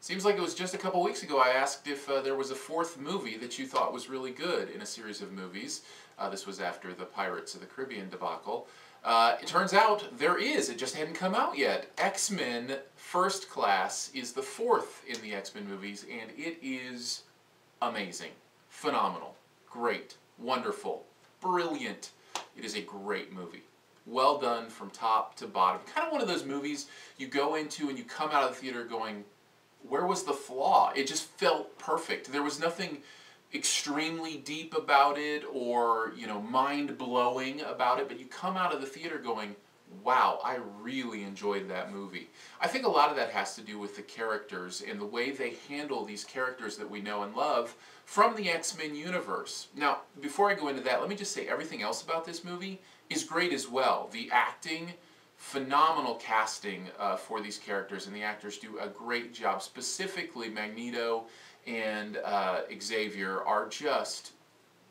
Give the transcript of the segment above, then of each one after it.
Seems like it was just a couple weeks ago I asked if there was a fourth movie that you thought was really good in a series of movies. This was after the Pirates of the Caribbean debacle. It turns out there is. It just hadn't come out yet. X-Men First Class is the fourth in the X-Men movies, and it is amazing, phenomenal, great, wonderful, brilliant. It is a great movie. Well done from top to bottom. Kind of one of those movies you go into and you come out of the theater going, where was the flaw? It just felt perfect. There was nothing extremely deep about it or, mind-blowing about it, but you come out of the theater going, wow, I really enjoyed that movie. I think a lot of that has to do with the characters and the way they handle these characters that we know and love from the X-Men universe. Now, before I go into that, let me just say everything else about this movie is great as well. The acting, phenomenal casting for these characters, and the actors do a great job. Specifically, Magneto and Xavier are just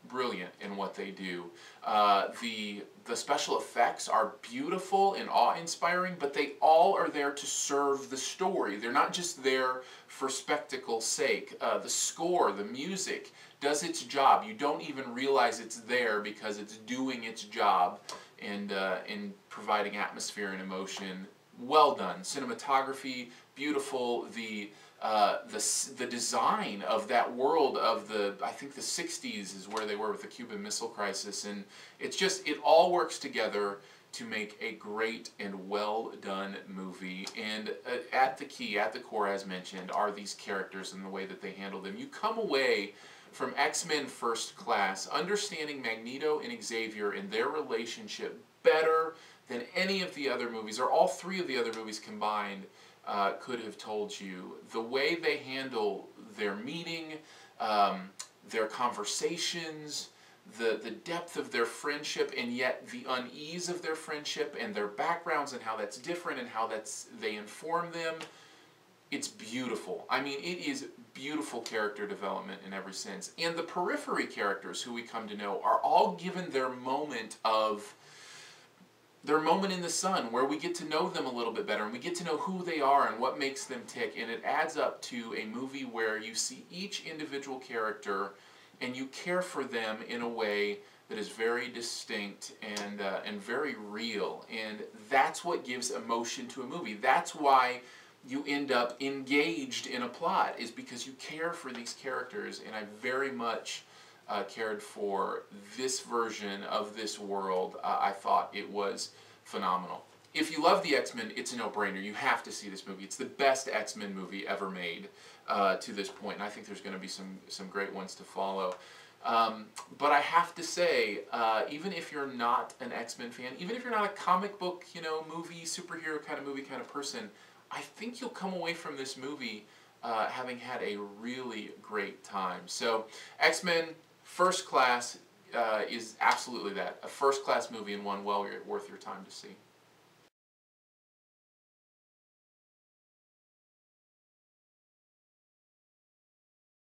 brilliant in what they do. The special effects are beautiful and awe-inspiring, but they all are there to serve the story. They're not just there for spectacle's sake. The score, the music, does its job. You don't even realize it's there because it's doing its job and in providing atmosphere and emotion. Well done. Cinematography, beautiful. The design of that world of I think the 60s is where they were with the Cuban Missile Crisis, and it all works together to make a great and well done movie. And at the core, as mentioned, are these characters and the way that they handle them. You come away from X-Men First Class understanding Magneto and Xavier and their relationship better than any of the other movies, or all three of the other movies combined, could have told you. The way they handle their meeting, their conversations, the depth of their friendship, and yet the unease of their friendship, and their backgrounds and how that's different and how they inform them. It's beautiful. I mean, it is beautiful character development in every sense. And the periphery characters who we come to know are all given their moment in the sun, where we get to know them a little bit better, and we get to know who they are and what makes them tick, and it adds up to a movie where you see each individual character and you care for them in a way that is very distinct and very real, and that's what gives emotion to a movie. That's why you end up engaged in a plot, is because you care for these characters, and I very much cared for this version of this world. I thought it was phenomenal. If you love the X-Men, it's a no-brainer. You have to see this movie. It's the best X-Men movie ever made to this point, and I think there's going to be some great ones to follow. But I have to say, even if you're not an X-Men fan, even if you're not a comic book, movie, superhero kind of person, I think you'll come away from this movie having had a really great time. So, X-Men First Class is absolutely that. A first-class movie and one well worth your time to see.